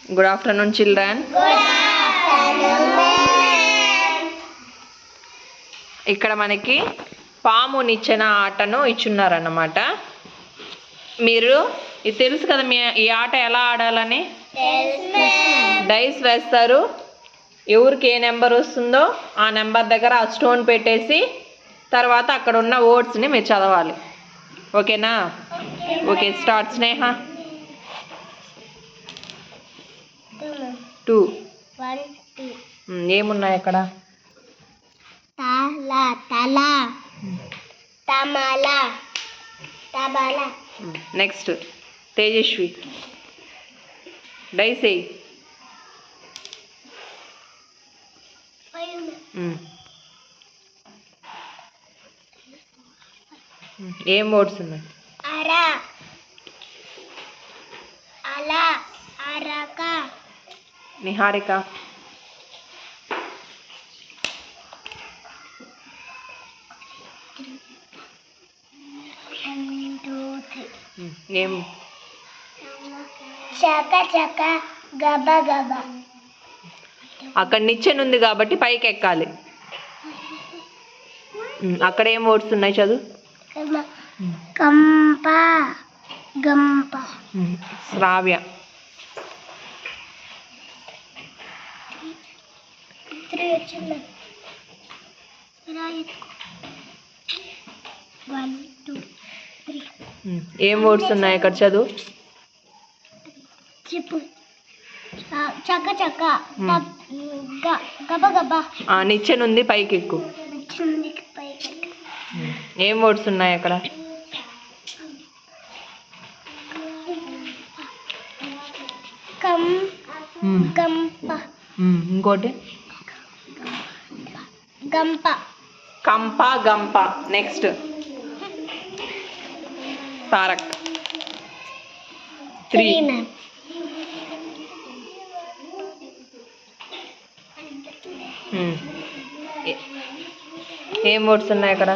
Good afternoon children. ఇక్కడ మనకి పాము నిచ్చెన ఆటను ఇచ్చున్నారన్నమాట. మీరు ఇది తెలుసు కదా ఈ ఆట ఎలా ఆడాలని? డైస్ వేస్తారు. ఎవరికి ఏ నెంబర్ వస్తుందో ఆ నెంబర్ దగ్గర ఆ స్టోన్ పెట్టేసి తర్వాత అక్కడ ఉన్న వర్డ్స్ని మీరు చదవాలి. ఓకేనా? Okay, start. స్నేహ. 2. ఏమున్నాయి అక్కడ? నెక్స్ట్ తేజస్వి. డైస్ వేయి. ఏం వర్డ్స్ ఉన్నాయి? నిహారిక. ఏం? అక్కడ నిచ్చెన ఉంది కాబట్టి పైకి ఎక్కాలి. అక్కడ ఏం వర్డ్స్ ఉన్నాయి చదువు. శ్రావ్య. ఏం వర్డ్స్ ఉన్నాయి ఇక్కడ చదువు. నిచ్చెన ఉంది పైకి ఎక్కు. ఏం వర్డ్స్ ఉన్నాయి అక్కడ? ఇంకోటి కంప గంప. నెక్స్ట్ తారక్. 3. ఏం వర్డ్స్ ఉన్నాయి అక్కడ?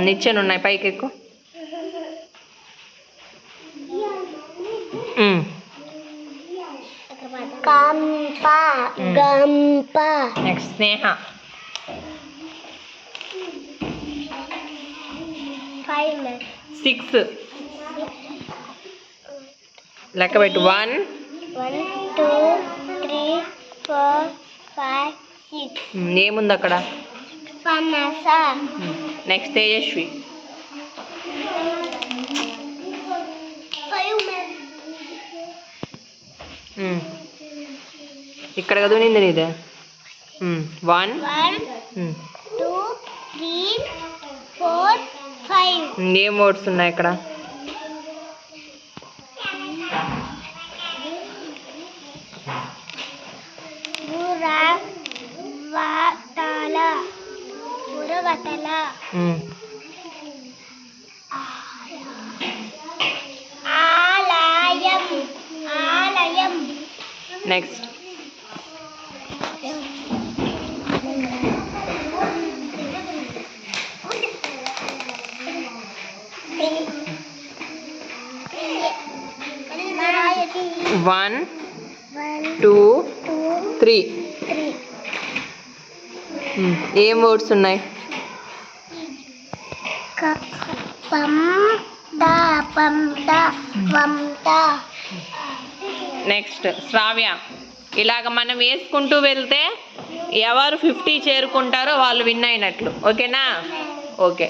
నిచ్చెన ఉన్నాయి పైకి ఎక్కు. నెక్స్ట్ స్నేహ. 6. లెక్క పెట్టు. 1 2 3 4 5 6. ఏముంది అక్కడ? నెక్స్ట్ తేజస్వి. ఇక్కడ కదా నింది నీదే. 1 2 3 4 5. ఏం వర్డ్స్ ఉన్నాయి ఇక్కడ? నెక్స్ట్ 1 2 3. ఏం వర్డ్స్ ఉన్నాయి? నెక్స్ట్ శ్రావ్య. ఇలాగ మనం వేసుకుంటూ వెళ్తే ఎవరు 50 చేరుకుంటారో వాళ్ళు విన్ అయినట్లు. ఓకేనా? ఓకే.